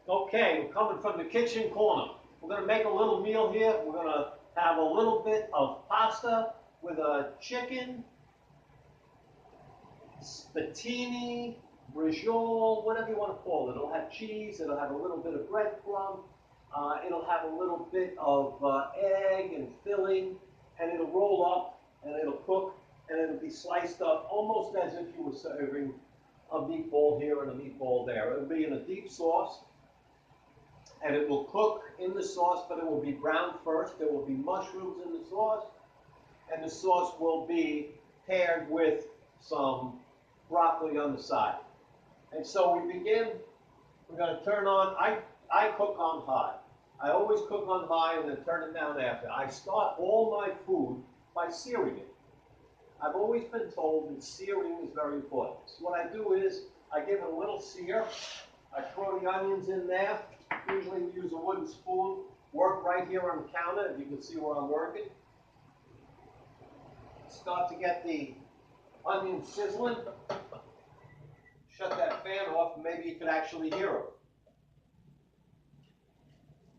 Okay, we're coming from the kitchen corner. We're going to make a little meal here. We're going to have a little bit of pasta with a chicken, spatini, brigiole, whatever you want to call it. It'll have cheese, it'll have a little bit of breadcrumb, it'll have a little bit of egg and filling, and it'll roll up, and it'll cook, and it'll be sliced up almost as if you were serving a meatball here and a meatball there. It'll be in a deep sauce, and it will cook in the sauce, but it will be browned first. There will be mushrooms in the sauce, and the sauce will be paired with some broccoli on the side. And so we begin, we're going to turn on, I cook on high. I always cook on high and then turn it down after. I start all my food by searing it. I've always been told that searing is very important. So what I do is I give it a little sear. I throw the onions in there. Usually we use a wooden spoon. Work right here on the counter, if you can see where I'm working. Start to get the onion sizzling. Shut that fan off, and maybe you can actually hear them.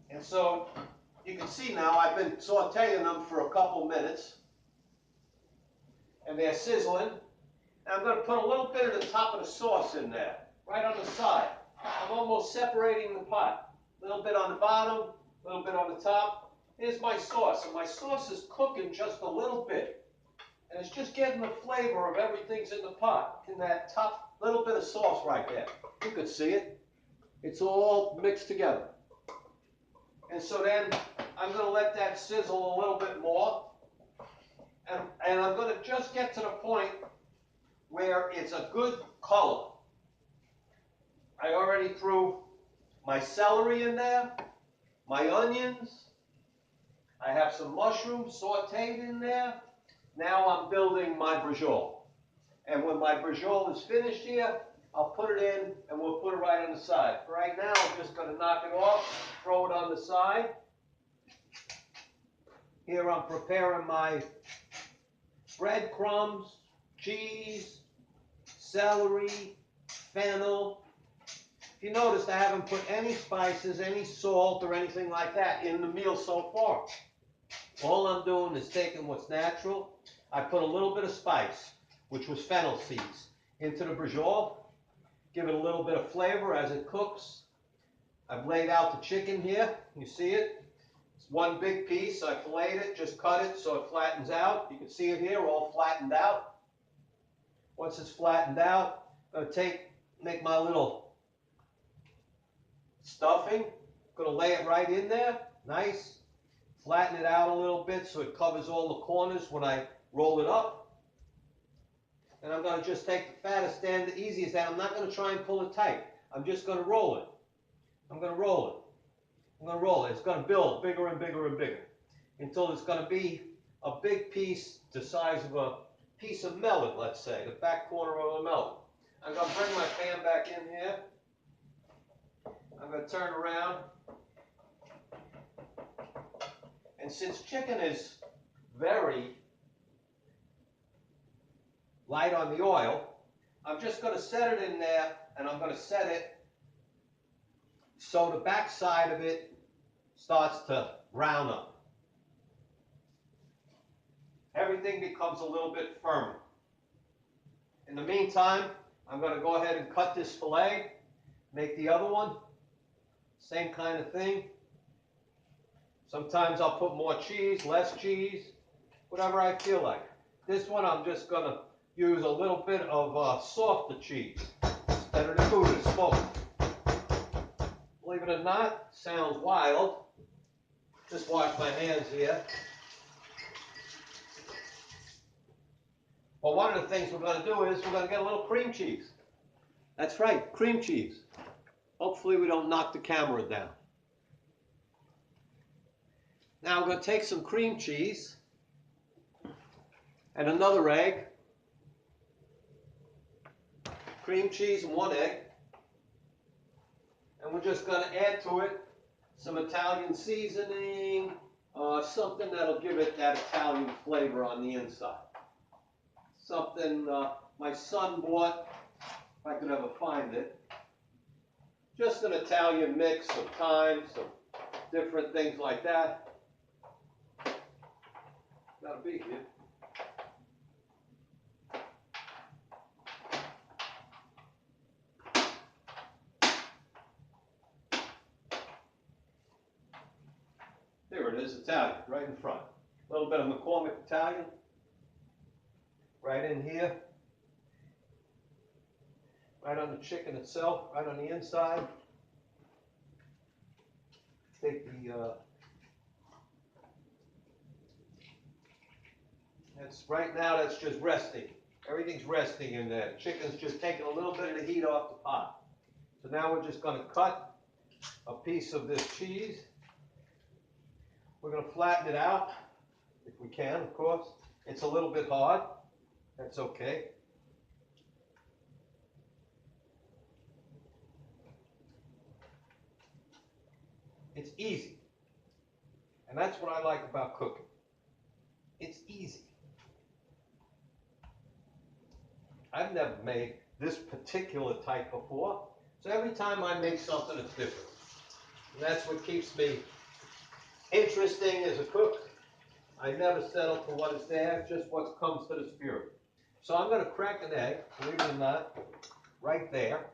And so you can see now I've been sauteing them for a couple minutes, and they're sizzling. And I'm going to put a little bit of the top of the sauce in there, right on the side. I'm almost separating the pot. A little bit on the bottom, a little bit on the top. Here's my sauce, and my sauce is cooking just a little bit. And it's just getting the flavor of everything's in the pot, in that top little bit of sauce right there. You can see it. It's all mixed together. And so then I'm going to let that sizzle a little bit more. And I'm going to just get to the point where it's a good color. I already threw my celery in there, my onions. I have some mushrooms sauteed in there. Now I'm building my brigiole. And when my brigiole is finished here, I'll put it in and we'll put it right on the side. For right now, I'm just going to knock it off, throw it on the side. Here I'm preparing my breadcrumbs, cheese, celery, fennel. If you notice, I haven't put any spices, any salt, or anything like that in the meal so far. All I'm doing is taking what's natural. I put a little bit of spice, which was fennel seeds, into the brigiole. Give it a little bit of flavor as it cooks. I've laid out the chicken here. You see it? It's one big piece. I filleted it, just cut it so it flattens out. You can see it here, all flattened out. Once it's flattened out, I'm going to make my little stuffing. I'm going to lay it right in there. Nice. Flatten it out a little bit so it covers all the corners when I roll it up. And I'm going to just take the fattest end, the easiest end. I'm not going to try and pull it tight. I'm just going to roll it. I'm going to roll it. I'm going to roll it. It's going to build bigger and bigger and bigger until it's going to be a big piece the size of a piece of melon, let's say, the back corner of a melon. I'm going to bring my pan back in here. I'm going to turn around. And since chicken is very light on the oil, I'm just going to set it in there, and I'm going to set it so the back side of it starts to brown up. Everything becomes a little bit firmer. In the meantime, I'm going to go ahead and cut this fillet, make the other one, same kind of thing. Sometimes I'll put more cheese, less cheese, whatever I feel like. This one I'm just going to use a little bit of softer cheese. It's better to do than smoke. Believe it or not, sounds wild. Just wash my hands here. But one of the things we're going to do is we're going to get a little cream cheese. That's right, cream cheese. Hopefully we don't knock the camera down. Now I'm going to take some cream cheese and another egg. Cream cheese and one egg. And we're just going to add to it some Italian seasoning, something that'll give it that Italian flavor on the inside. Something my son bought, if I could ever find it. Just an Italian mix of thyme, some different things like that. Gotta be here. There it is, Italian, right in front. A little bit of McCormick Italian, right in here. Right on the chicken itself, right on the inside. Take the, that's right now, that's just resting. Everything's resting in there. Chicken's just taking a little bit of the heat off the pot. So now we're just gonna cut a piece of this cheese. We're gonna flatten it out, if we can, of course. It's a little bit hard, that's okay. It's easy. And that's what I like about cooking. It's easy. I've never made this particular type before. So every time I make something, it's different. And that's what keeps me interesting as a cook. I never settle for what is there, just what comes to the spirit. So I'm going to crack an egg, believe it or not, right there.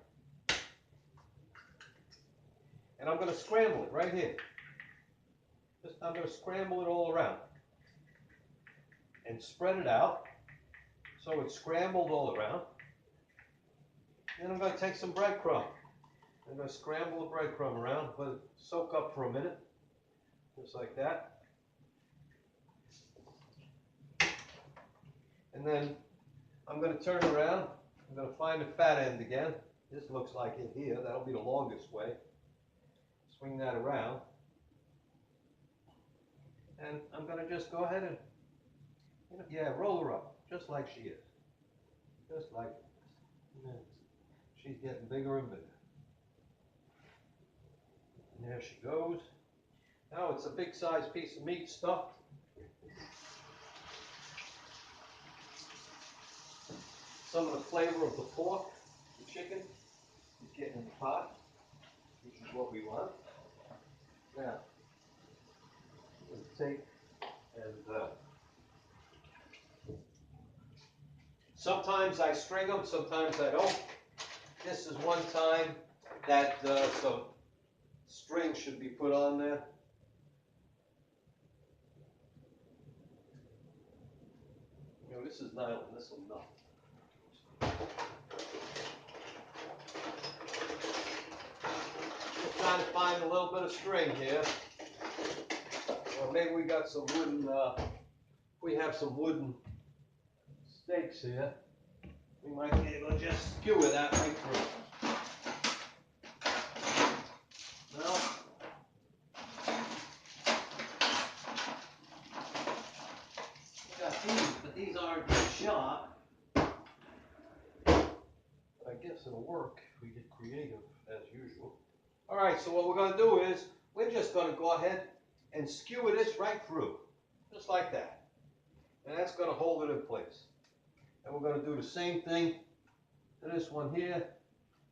And I'm going to scramble it right here. I'm going to scramble it all around. And spread it out so it's scrambled all around. Then I'm going to take some breadcrumb. I'm going to scramble the breadcrumb around, let it soak up for a minute, just like that. And then I'm going to turn around. I'm going to find the fat end again. This looks like it here. That'll be the longest way. Swing that around. And I'm going to just go ahead and, yeah, roll her up, just like she is. Just like this. She's getting bigger and bigger. And there she goes. Now it's a big size piece of meat stuffed. Some of the flavor of the pork, the chicken, is getting in the pot, which is what we want. Now, we'll take and sometimes I string them, sometimes I don't. This is one time that some string should be put on there. You know, this is nylon, this will not. Just trying to find a little bit of string here. Or maybe we got some wooden, we have some wooden stakes here. We might be able to just skewer that right through. Well, we got these, but these aren't sharp. I guess it'll work if we get creative as usual. All right, so what we're going to do is we're just going to go ahead and skewer this right through, just like that. And that's going to hold it in place. And we're going to do the same thing to this one here.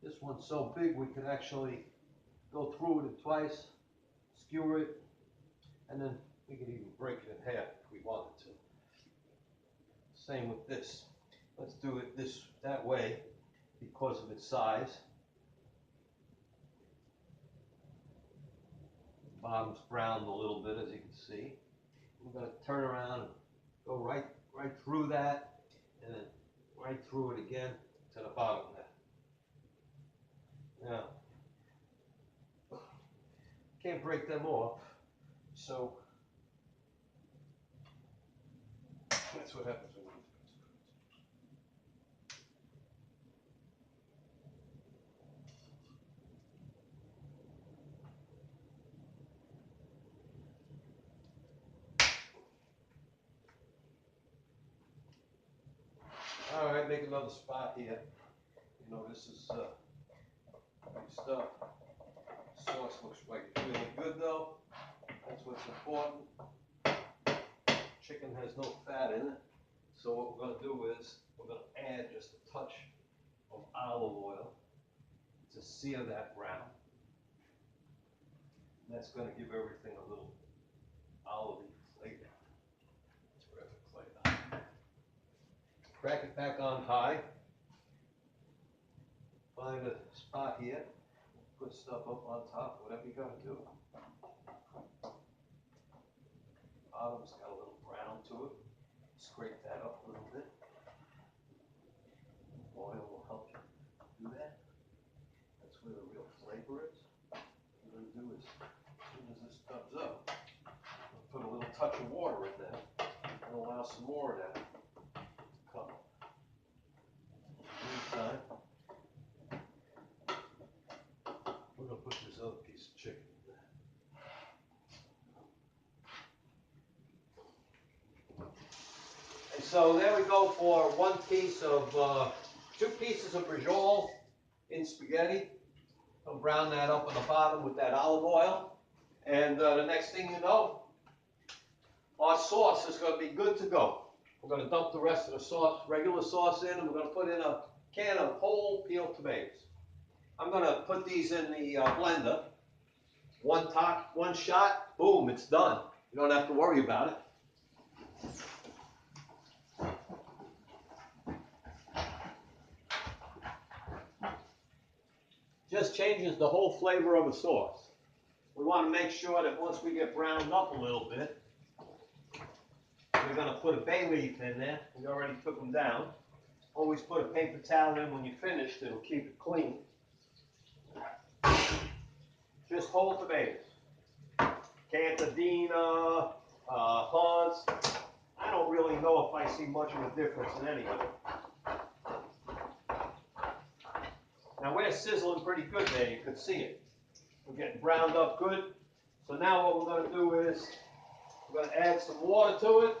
This one's so big we can actually go through it twice, skewer it, and then we can even break it in half if we wanted to. Same with this. Let's do it that way because of its size. The bottom's browned a little bit, as you can see. We're going to turn around and go right through that, and then right through it again to the bottom there. Now, can't break them off, so that's what happens when you do. All right, make another spot here. You know, this is good stuff. Sauce looks like it's really good though. That's what's important. Chicken has no fat in it. So what we're going to do is we're going to add just a touch of olive oil to sear that brown. That's going to give everything a little olivey flavor. Terrific flavor. Crack it back on high. Find a spot here. Put stuff up on top, whatever you got to do. Bottom's got a little brown to it. Scrape that up a little bit. Oil will help you do that. That's where the real flavor is. What you're going to do is, as soon as this comes up, put a little touch of water in there and allow some more of that to come up. In the meantime, we're going to put this other piece of chicken in there. And so there we go for one piece of, 2 pieces of brajol in spaghetti. I'll brown that up on the bottom with that olive oil. And the next thing you know, our sauce is going to be good to go. We're going to dump the rest of the sauce, regular sauce in, and we're going to put in a can of whole peeled tomatoes. I'm going to put these in the blender. One shot, boom, it's done. You don't have to worry about it. Just changes the whole flavor of the sauce. We want to make sure that once we get browned up a little bit, we're going to put a bay leaf in there. We already took them down. Always put a paper towel in when you're finished. It'll keep it clean. Just whole tomatoes. Cantadina, Haas. I don't really know if I see much of a difference in any of them. Now we're sizzling pretty good there, you can see it. We're getting browned up good. So now what we're going to do is, we're going to add some water to it.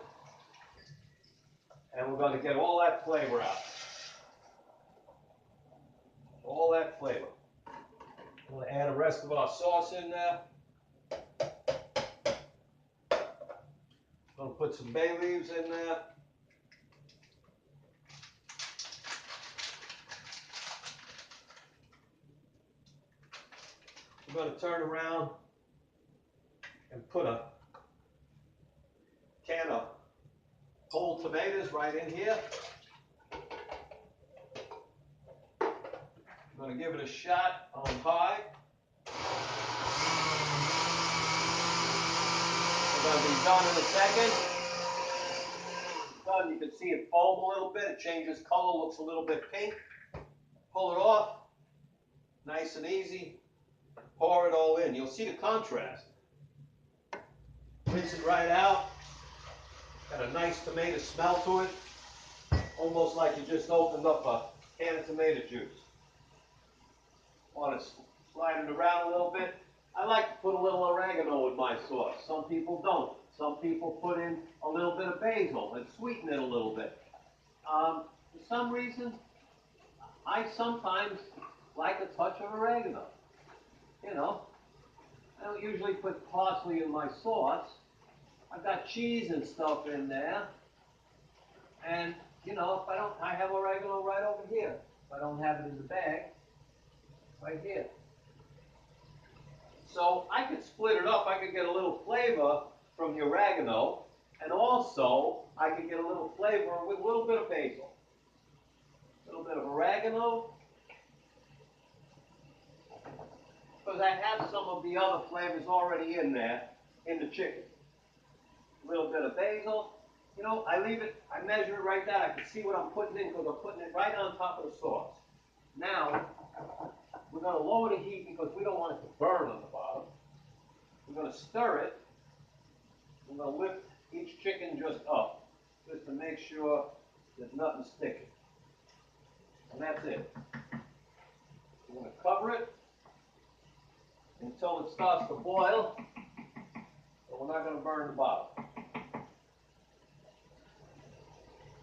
And we're going to get all that flavor out. All that flavor. I'm going to add the rest of our sauce in there. I'm going to put some bay leaves in there. We're going to turn around and put a can of whole tomatoes right in here. I'm going to give it a shot on high. We're going to be done in a second. Done. You can see it foam a little bit. It changes color, looks a little bit pink. Pull it off. Nice and easy. Pour it all in. You'll see the contrast. Rinse it right out. Got a nice tomato smell to it. Almost like you just opened up a can of tomato juice. Want to slide it around a little bit. I like to put a little oregano in my sauce. Some people don't. Some people put in a little bit of basil and sweeten it a little bit. For some reason, I sometimes like a touch of oregano. You know, I don't usually put parsley in my sauce. I've got cheese and stuff in there. And, you know, if I don't, I have oregano right over here. If I don't have it in the bag, right here. So I could split it up. I could get a little flavor from the oregano. And also, I could get a little flavor with a little bit of basil. A little bit of oregano. Because I have some of the other flavors already in there, in the chicken. A little bit of basil. You know, I leave it, I measure it right there. I can see what I'm putting in because I'm putting it right on top of the sauce. Now, we're going to lower the heat because we don't want it to burn on the bottom. We're going to stir it. We're going to lift each chicken just up, just to make sure there's nothing sticking. And that's it. We're going to cover it until it starts to boil, but we're not going to burn the bottom.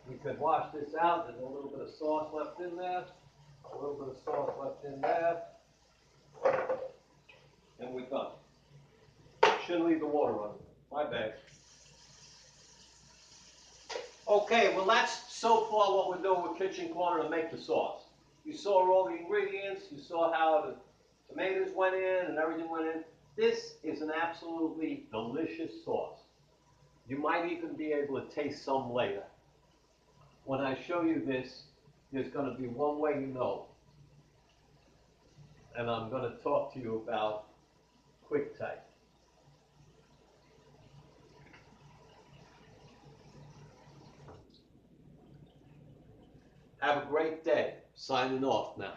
We could wash this out. There's a little bit of sauce left in there, a little bit of sauce left in there, and we're done. Shouldn't leave the water on. My bad. Okay, well that's so far what we're doing with Kitchen Corner to make the sauce. You saw all the ingredients. You saw how the tomatoes went in and everything went in. This is an absolutely delicious sauce. You might even be able to taste some later. When I show you this, there's going to be one way to know. And I'm going to talk to you about QuickType. Have a great day. Signing off now.